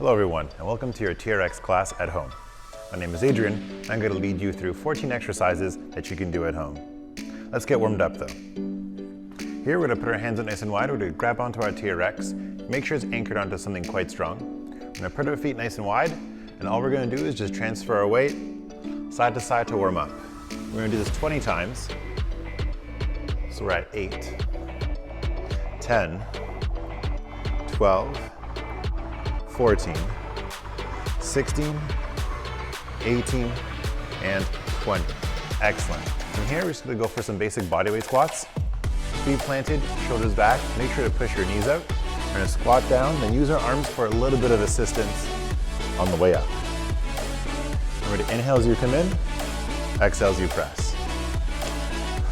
Hello everyone, and welcome to your TRX class at home. My name is Adrian, and I'm going to lead you through 14 exercises that you can do at home. Let's get warmed up though. Here we're going to put our hands out nice and wide. We're going to grab onto our TRX, make sure it's anchored onto something quite strong. We're going to put our feet nice and wide, and all we're going to do is just transfer our weight side to side to warm up. We're going to do this 20 times. So we're at 8, 10, 12, 14, 16, 18, and 20. Excellent. From here, we're just going to go for some basic bodyweight squats. Feet planted, shoulders back. Make sure to push your knees out. We're going to squat down, then use our arms for a little bit of assistance on the way up. Remember to inhale as you come in, exhale as you press.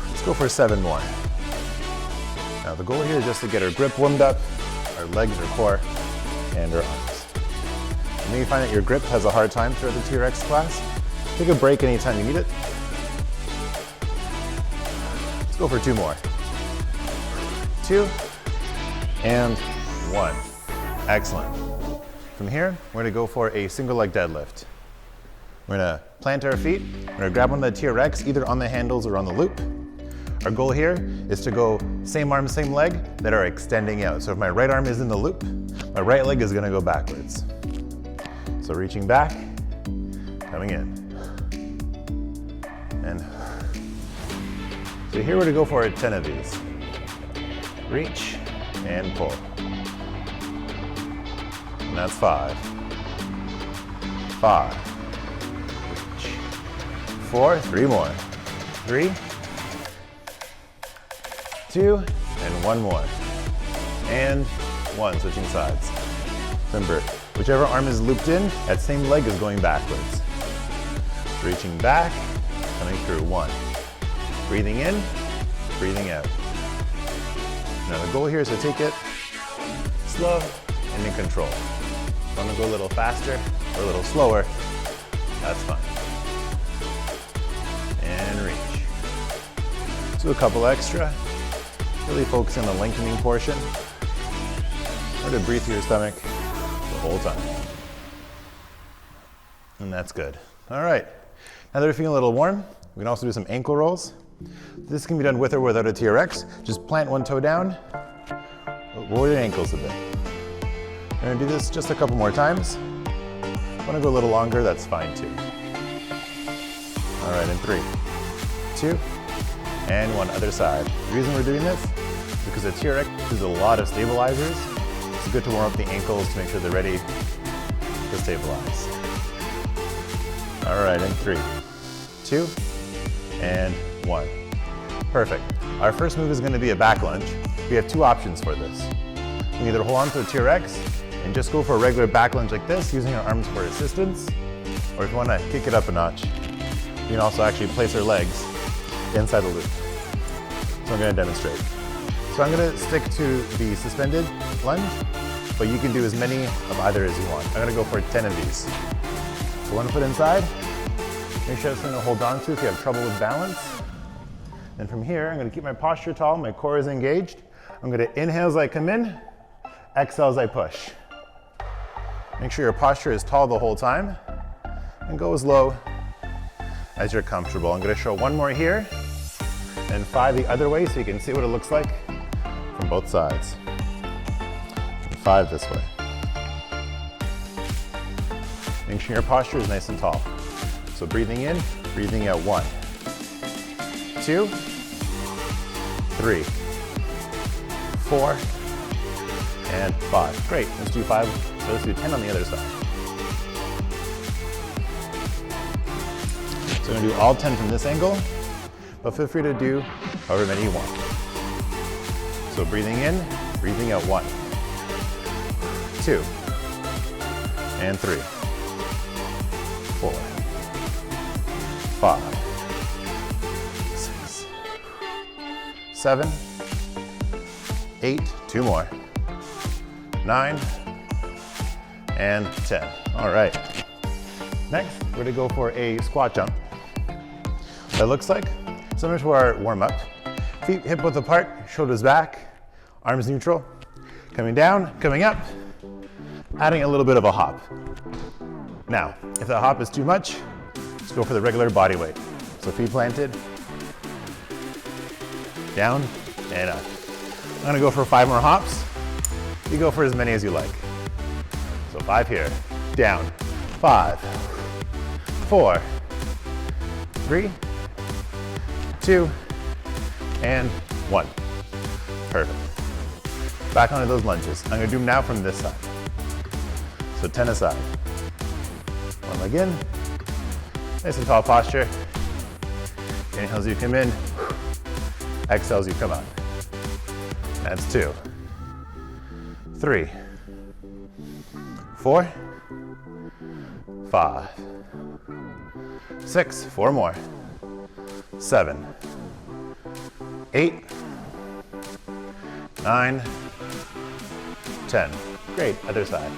Let's go for 7 more. Now the goal here is just to get our grip warmed up, our legs, our core, and our arms. You may find that your grip has a hard time throughout the TRX class. Take a break anytime you need it. Let's go for 2 more. 2 and 1. Excellent. From here, we're going to go for a single leg deadlift. We're going to plant our feet. We're going to grab on the TRX, either on the handles or on the loop. Our goal here is to go same arm, same leg that are extending out. So if my right arm is in the loop, my right leg is going to go backwards. So reaching back, coming in. And so here we're going to go for 10 of these. Reach and pull. And that's 5. 5. Reach. 4, 3 more. 3, 2, and 1 more. And 1, switching sides. Remember, whichever arm is looped in, that same leg is going backwards. Reaching back, coming through. 1. Breathing in, breathing out. Now the goal here is to take it slow and in control. If you want to go a little faster or a little slower, that's fine. And reach. Let's do a couple extra. Really focus on the lengthening portion. Or to breathe through your stomach the whole time. And that's good. All right. Now that we're feeling a little warm, we can also do some ankle rolls. This can be done with or without a TRX. Just plant one toe down, roll your ankles a bit. We're going to do this just a couple more times. If you want to go a little longer, that's fine too. All right, in 3, 2, and 1, other side. The reason we're doing this is because the TRX uses a lot of stabilizers. It's good to warm up the ankles to make sure they're ready to stabilize. All right, in 3, 2, and 1. Perfect. Our first move is going to be a back lunge. We have 2 options for this. We can either hold on to the TRX and just go for a regular back lunge like this, using our arms for assistance, or if you want to kick it up a notch, you can also actually place our legs inside the loop. So I'm going to demonstrate. So I'm going to stick to the suspended lunge, but you can do as many of either as you want. I'm going to go for 10 of these. So 1 foot inside. Make sure it's something to hold on to if you have trouble with balance. And from here, I'm going to keep my posture tall, my core is engaged. I'm going to inhale as I come in, exhale as I push. Make sure your posture is tall the whole time, and go as low as you're comfortable. I'm going to show 1 more here, and 5 the other way so you can see what it looks like from both sides. And 5 this way. Make sure your posture is nice and tall. So breathing in, breathing out. 1, 2, 3, 4, and 5. Great, let's do 5. So let's do 10 on the other side. So we're going to do all 10 from this angle, but feel free to do however many you want. So breathing in, breathing out. 1, 2, and 3, 4, 5, 6, 7, 8, 2 more, 9, and 10. All right. Next, we're gonna go for a squat jump. That looks like similar to our warm up. Feet hip width apart, shoulders back, arms neutral. Coming down, coming up, adding a little bit of a hop. Now, if that hop is too much, just go for the regular body weight. So feet planted, down and up. I'm gonna go for 5 more hops. You go for as many as you like. So 5 here, down, 5, 4, 3, 2, and 1. Perfect. Back onto those lunges. I'm gonna do them now from this side. So 10 aside. One leg in, nice and tall posture. Inhale as you come in, exhale as you come out. That's 2, 3, 4, 5, 6, 4 more, 7, 8, 9, 10. Great, other side.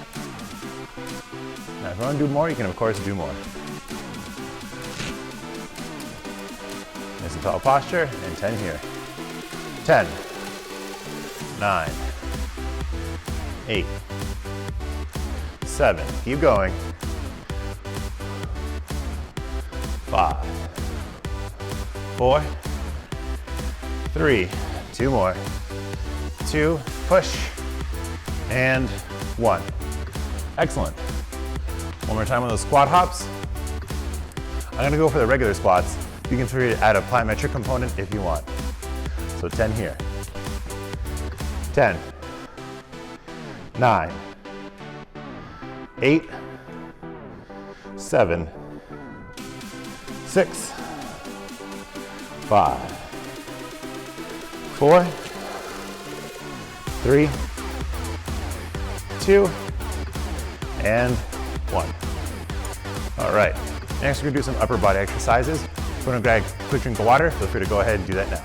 Now if you want to do more, you can of course do more. Nice and tall posture, and 10 here. 10, 9, 8, 7, keep going. 5, 4, 3, 2 more, 2, push, and 1. Excellent. One more time on those squat hops. I'm gonna go for the regular squats. You can figure to add a plyometric component if you want. So 10 here. 10, 9, 8, 7, 6, 5, 4, 3, 2, and 1. All right, next we're gonna do some upper body exercises. If you wanna grab a quick drink of water, feel free to go ahead and do that now.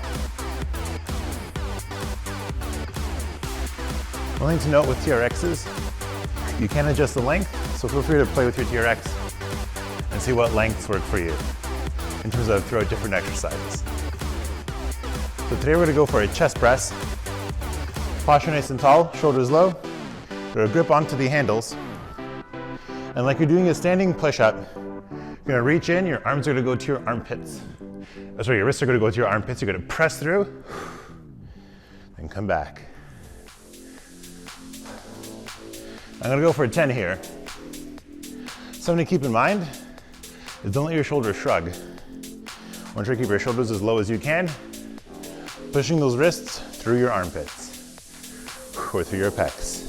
One thing to note with TRXs, you can adjust the length, so feel free to play with your TRX and see what lengths work for you in terms of throughout different exercises. So today we're gonna go for a chest press. Posture nice and tall, shoulders low. You're gonna grip onto the handles. And like you're doing a standing push-up, you're gonna reach in, your arms are gonna go to your armpits. Sorry, your wrists are gonna go to your armpits. You're gonna press through, and come back. I'm gonna go for a 10 here. Something to keep in mind is don't let your shoulders shrug. I want you to keep your shoulders as low as you can, pushing those wrists through your armpits or through your pecs.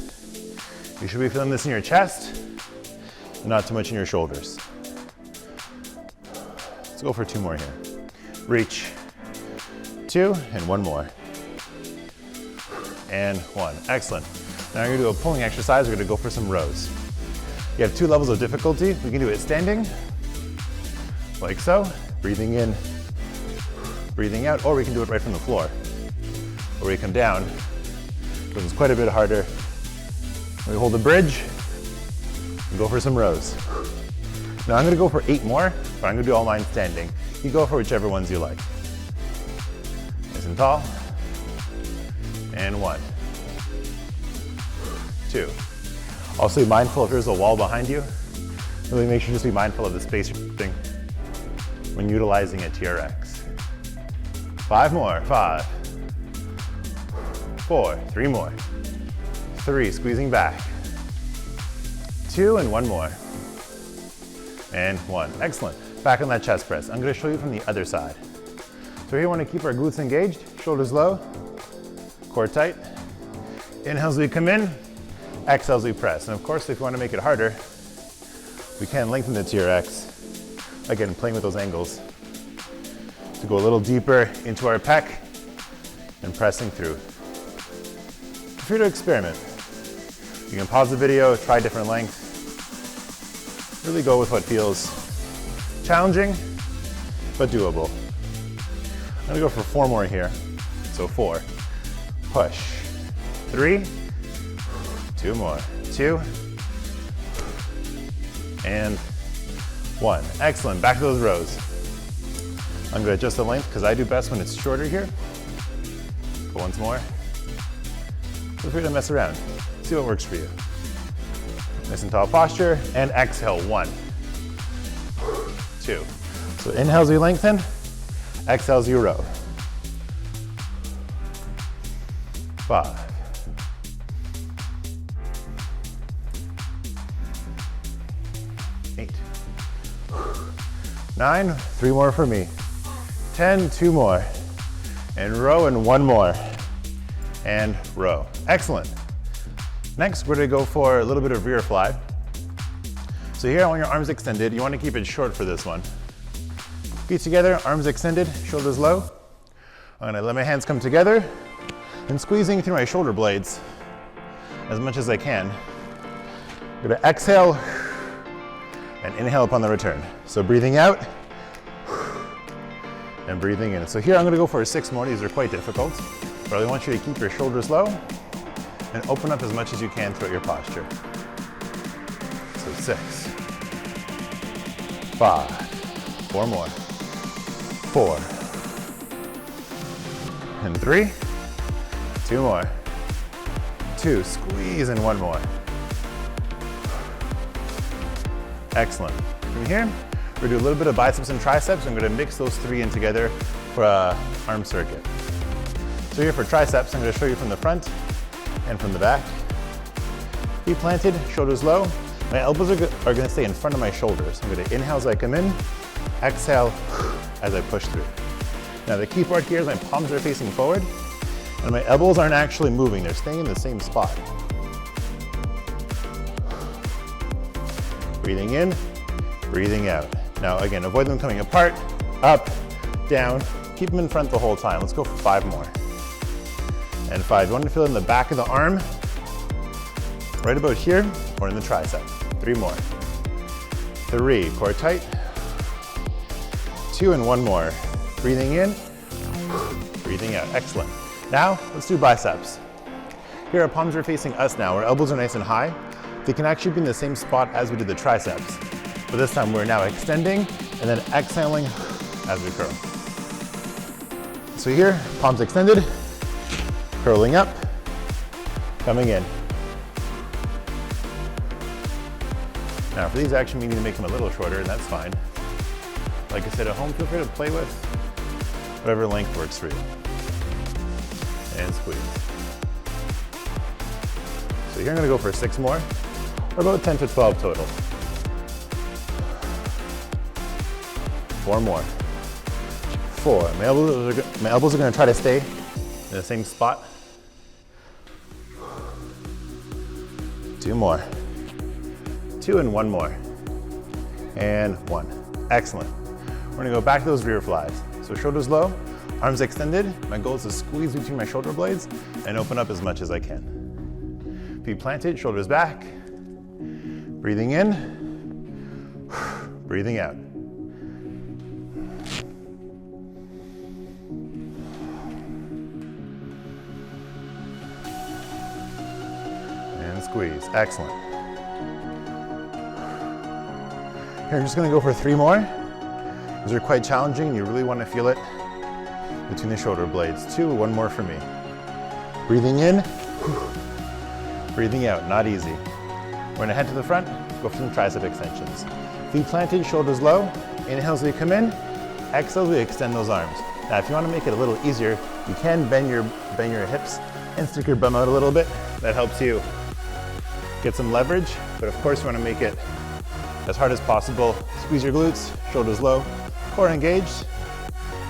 You should be feeling this in your chest and not too much in your shoulders. Let's go for 2 more here. Reach, 2, and 1 more. And 1, excellent. Now we're gonna do a pulling exercise. We're gonna go for some rows. You have 2 levels of difficulty. We can do it standing, like so, breathing in, breathing out, or we can do it right from the floor. Or we come down, because it's quite a bit harder. We hold the bridge, and go for some rows. Now I'm gonna go for 8 more, but I'm gonna do all mine standing. You go for whichever ones you like. Nice and tall, and 1, 2. Also be mindful if there's a wall behind you. Really make sure just be mindful of the space you're using when utilizing a TRX. 5 more, 5, 4, 3 more, 3, squeezing back, 2, and 1 more, and 1, excellent. Back on that chest press. I'm gonna show you from the other side. So here we wanna keep our glutes engaged, shoulders low, core tight. Inhale as we come in, exhale as we press. And of course, if you wanna make it harder, we can lengthen the TRX. Again, playing with those angles to go a little deeper into our pec and pressing through. Feel free to experiment. You can pause the video, try different lengths. Really go with what feels challenging, but doable. I'm gonna go for 4 more here. So 4, push, 3, 2 more, 2, and 1. Excellent, back to those rows. I'm gonna adjust the length because I do best when it's shorter here. Go once more. Feel free to mess around, see what works for you. Nice and tall posture, and exhale, 1, 2. So inhales, you lengthen, exhales, you row. 5, 8, 9, 3 more for me, 10, 2 more, and row, and 1 more, and row. Excellent. Next, we're gonna go for a little bit of rear fly. So here, I want your arms extended. You wanna keep it short for this one. Feet together, arms extended, shoulders low. I'm gonna let my hands come together and squeezing through my shoulder blades as much as I can. I'm gonna exhale and inhale upon the return. So breathing out and breathing in. So here, I'm gonna go for 6 more. These are quite difficult, but I really want you to keep your shoulders low and open up as much as you can throughout your posture. So 6, 5, 4 more, 4, and 3, 2 more, 2, squeeze, and 1 more. Excellent. From here, we're gonna do a little bit of biceps and triceps. I'm gonna mix those 3 in together for an arm circuit. So here for triceps, I'm gonna show you from the front and from the back. Feet planted, shoulders low. My elbows are gonna stay in front of my shoulders. I'm gonna inhale as I come in, exhale as I push through. Now the key part here is my palms are facing forward and my elbows aren't actually moving. They're staying in the same spot. Breathing in, breathing out. Now again, avoid them coming apart, up, down. Keep them in front the whole time. Let's go for 5 more. And 5, you want to feel it in the back of the arm, right about here, or in the tricep. 3 more. 3, core tight. 2, and 1 more. Breathing in, breathing out. Excellent. Now, let's do biceps. Here, our palms are facing us now. Our elbows are nice and high. They can actually be in the same spot as we did the triceps. But this time, we're now extending and then exhaling as we curl. So here, palms extended, curling up, coming in. Now for these actually, we need to make them a little shorter, and that's fine. Like I said, at home, feel free to play with whatever length works for you. And squeeze. So here I'm gonna go for 6 more, or about 10 to 12 total. 4 more. 4. My elbows are gonna try to stay in the same spot. 2 more. 2, and 1 more. And 1. Excellent. We're gonna go back to those rear flies. So shoulders low, arms extended. My goal is to squeeze between my shoulder blades and open up as much as I can. Feet planted, shoulders back. Breathing in, breathing out. And squeeze. Excellent. Here, I'm just gonna go for 3 more. These are quite challenging and you really wanna feel it between the shoulder blades. 2, 1 more for me. Breathing in, breathing out, not easy. We're gonna head to the front, go for some tricep extensions. Feet planted, shoulders low. Inhales, we come in. Exhales, we extend those arms. Now, if you wanna make it a little easier, you can bend your hips and stick your bum out a little bit. That helps you get some leverage, but of course you wanna make it as hard as possible. Squeeze your glutes, shoulders low, core engaged,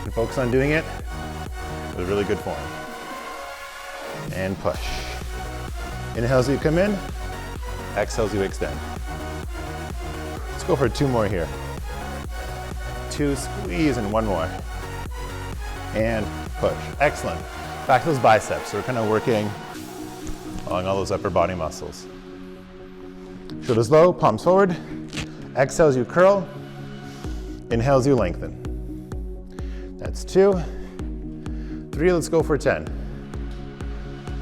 and focus on doing it with really good form. And push. Inhales, you come in. Exhales, you extend. Let's go for 2 more here. 2, squeeze, and 1 more. And push. Excellent. Back to those biceps. So we're kind of working along all those upper body muscles. Shoulders low, palms forward. Exhales, you curl. Inhales, you lengthen. That's 2. 3, let's go for 10.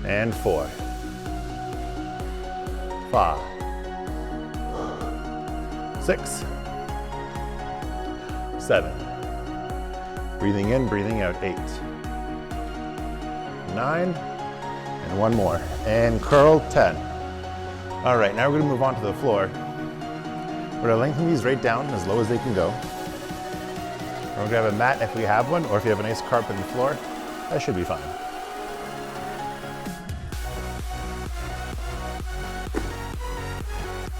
And 4. 5. 6. 7. Breathing in, breathing out, 8. 9. And 1 more. And curl, 10. All right, now we're gonna move on to the floor. We're gonna lengthen these right down as low as they can go. We're gonna have a mat if we have one, or if you have a nice carpet floor, that should be fine.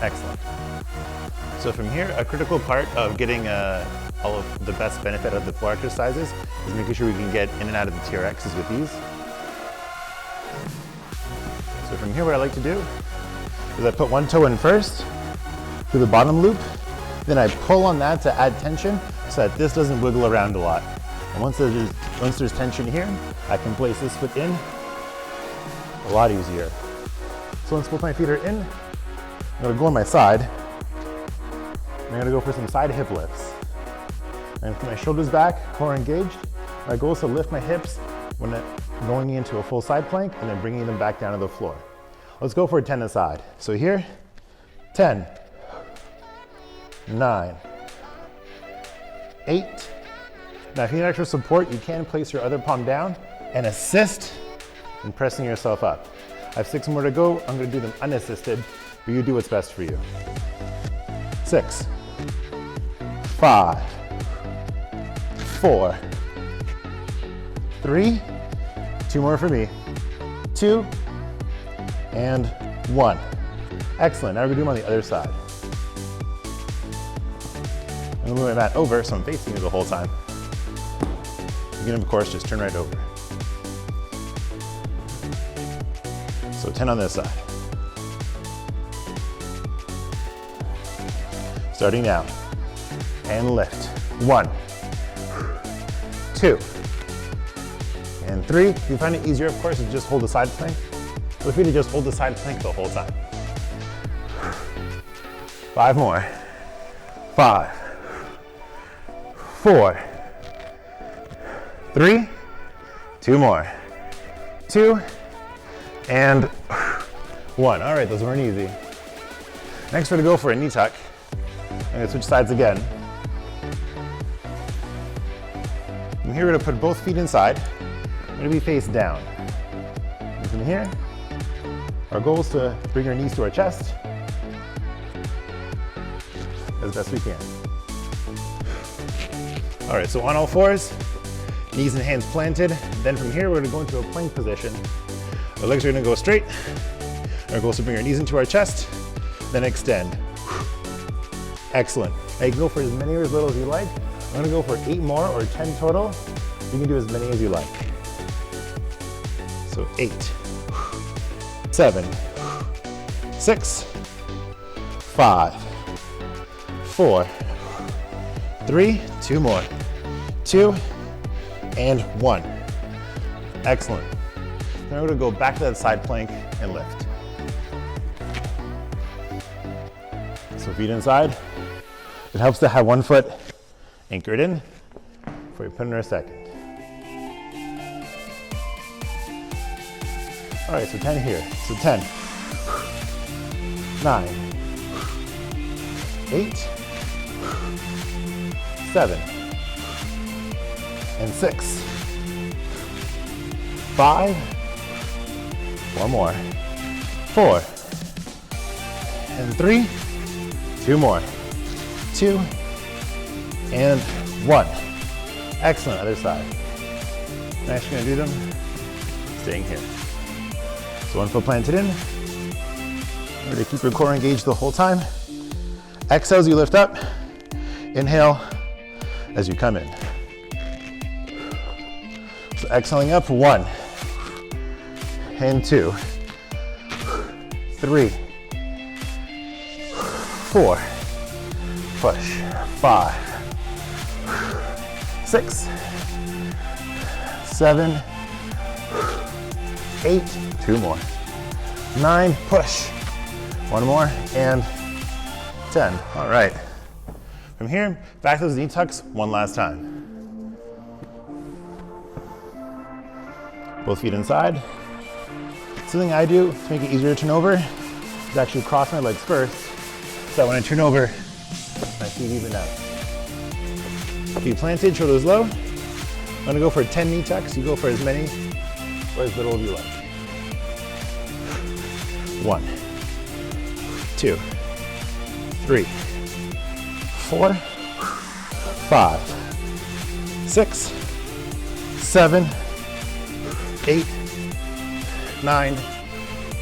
Excellent. So from here, a critical part of getting all of the best benefit of the floor exercises is making sure we can get in and out of the TRXs with ease. So from here, what I like to do is I put one toe in first through the bottom loop, then I pull on that to add tension so that this doesn't wiggle around a lot. And once there's tension here, I can place this foot in a lot easier. So once both my feet are in, I'm gonna go on my side. I'm gonna go for some side hip lifts. And put my shoulders back, core engaged. My goal is to lift my hips when going into a full side plank and then bringing them back down to the floor. Let's go for a 10 aside. So here, 10, 9, 8. Now if you need extra support, you can place your other palm down and assist in pressing yourself up. I have 6 more to go. I'm gonna do them unassisted, but you do what's best for you. 6, 5, 4, 3, 2 more for me, 2, and 1. Excellent, now we're gonna do them on the other side. I'm gonna move my mat over so I'm facing you the whole time. You can, of course, just turn right over. So 10 on this side. Starting now, and lift. 1, 2, and 3. If you find it easier, of course, to just hold the side plank. Feel free to just hold the side plank the whole time. 5 more. 5, 4, 3, 2 more. 2, and 1. All right, those weren't easy. Next, we're gonna go for a knee tuck. I'm gonna switch sides again. From here, we're gonna put both feet inside. We're gonna be face down. And from here, our goal is to bring our knees to our chest as best we can. All right, so on all fours, knees and hands planted. Then from here, we're gonna go into a plank position. Our legs are gonna go straight. Our goal is to bring our knees into our chest, then extend. Excellent. Now you can go for as many or as little as you like. I'm gonna go for 8 more or 10 total. You can do as many as you like. So 8, 7, 6, 5, 4, 3, 2 more, 2, and 1. Excellent. Now we're gonna go back to that side plank and lift. So feet inside. It helps to have one foot anchored in before we put in our second. All right, so 10 here. So 10, 9, 8, 7, and 6, 5, 1 more, 4, and 3, 2 more, 2, and 1. Excellent, other side. Next, you're gonna do them staying here. So 1 foot planted in. Remember to keep your core engaged the whole time. Exhale as you lift up. Inhale as you come in. So exhaling up, 1, and 2, 3, 4, push, 5, 6, 7, 8, 2 more, 9, push, 1 more, and 10. All right. From here, back to those knee tucks one last time. Both feet inside. Something I do to make it easier to turn over is actually cross my legs first, so that when I turn over, my feet even out. Feet planted, shoulders low. I'm gonna go for 10 knee tucks. You go for as many or as little as you like. 1, 2, 3, 4, 5, 6, 7, 8, 9,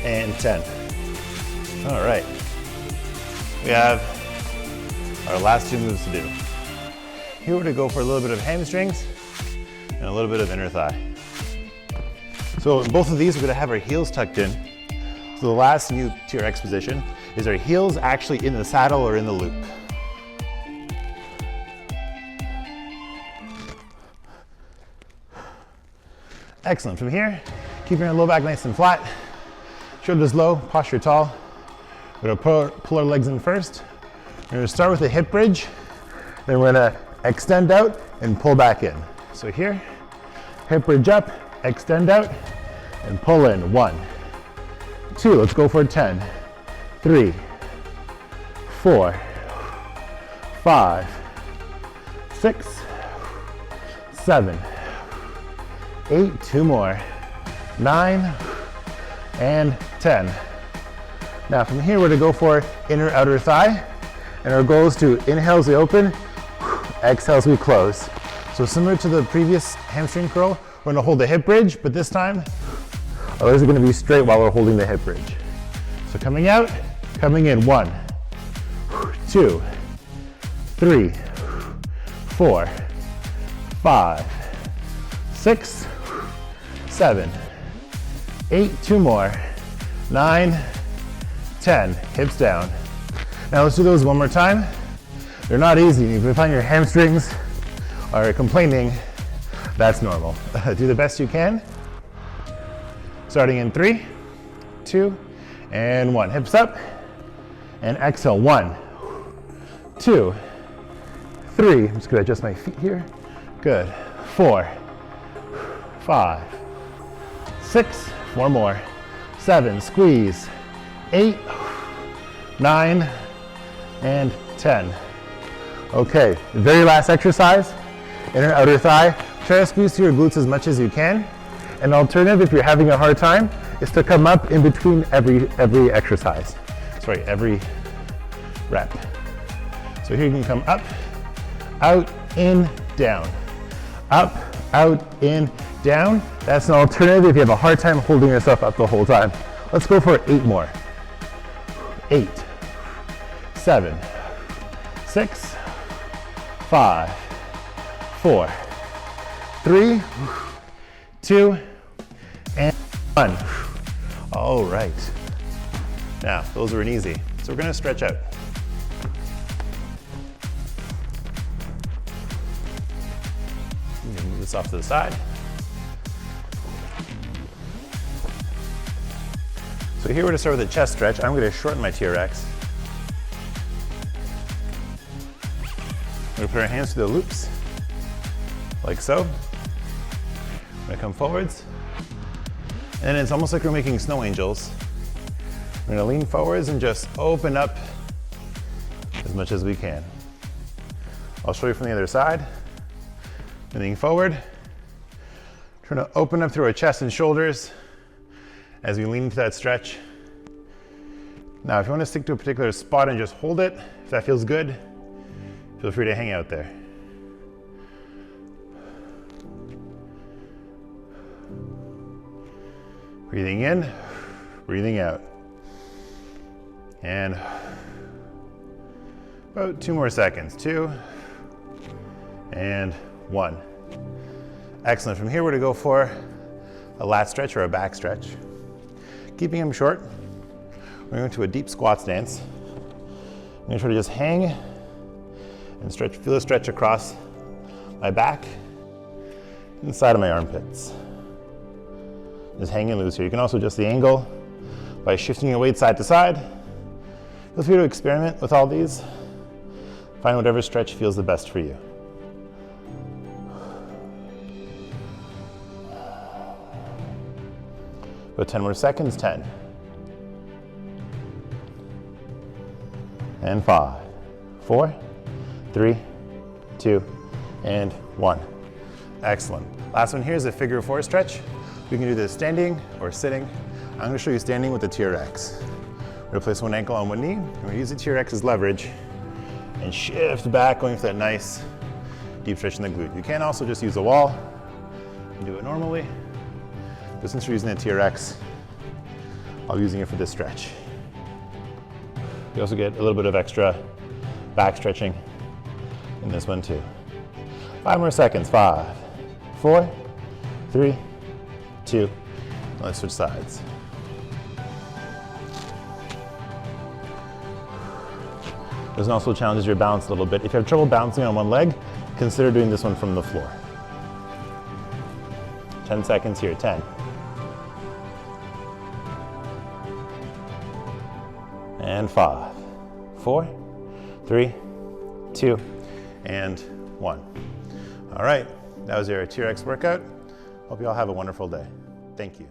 and 10. All right. We have our last 2 moves to do. Here we're going to go for a little bit of hamstrings and a little bit of inner thigh. So in both of these, we're going to have our heels tucked in. So the last new TRX position is our heels actually in the saddle or in the loop. Excellent. From here, keeping our low back nice and flat, shoulders low, posture tall. We're going to pull our legs in first. We're going to start with a hip bridge, then we're going to extend out and pull back in. So here, hip bridge up, extend out, and pull in. 1, 2, let's go for 10, 3, 4, 5, 6, 7, 8, 2 more, 9, and 10. Now from here, we're going to go for inner outer thigh, and our goal is to inhale as we open, exhale as we close. So similar to the previous hamstring curl, we're going to hold the hip bridge, but this time our legs are going to be straight while we're holding the hip bridge. So coming out, coming in. 1, 2, 3, 4, 5, 6, 7, 8, 2 more, 9, 10, hips down. Now let's do those one more time. They're not easy. If you find your hamstrings are complaining, that's normal. Do the best you can. Starting in 3, 2, and 1. Hips up, and exhale. 1, 2, 3. I'm just gonna adjust my feet here. Good. 4, 5, 6, 4 more, 7, squeeze, 8, 9, and 10. Okay, the very last exercise, inner outer thigh. Try to squeeze through your glutes as much as you can. An alternative, if you're having a hard time, is to come up in between every exercise. Sorry, every rep. So here you can come up, out, in, down. Up, out, in, down. That's an alternative if you have a hard time holding yourself up the whole time. Let's go for 8 more. 8, 7, 6, 5, 4, 3, 2, and 1. All right. Now, those were easy. So we're going to stretch out. Move this off to the side. So here we're going to start with a chest stretch. I'm going to shorten my TRX. We're going to put our hands through the loops, like so. We're going to come forwards. And it's almost like we're making snow angels. We're going to lean forwards and just open up as much as we can. I'll show you from the other side. Leaning forward. Trying to open up through our chest and shoulders as we lean into that stretch. Now, if you want to stick to a particular spot and just hold it, if that feels good, feel free to hang out there. Breathing in, breathing out. And about 2 more seconds. 2 and 1. Excellent. From here, we're going to go for a lat stretch or a back stretch. Keeping them short, we're going to a deep squat stance. I'm going to try to just hang and stretch, feel a stretch across my back and the side of my armpits. Just hanging loose here. You can also adjust the angle by shifting your weight side to side. Feel free to experiment with all these. Find whatever stretch feels the best for you. About 10 more seconds. 10. And 5, 4, 3, 2, and 1. Excellent. Last one here is a figure 4 stretch. We can do this standing or sitting. I'm going to show you standing with the TRX. We're Replace one ankle on one knee. We're gonna use the TRX as leverage and shift back, going for that nice deep stretch in the glute. You can also just use a wall and do it normally. But since we're using the TRX, I'll be using it for this stretch. You also get a little bit of extra back stretching in this one too. 5 more seconds. 5, 4, 3, 2. Let's switch sides. This one also challenges your balance a little bit. If you have trouble balancing on one leg, consider doing this one from the floor. 10 seconds here. 10. And 5, 4, 3, 2, and 1. All right, that was your TRX workout. Hope you all have a wonderful day. Thank you.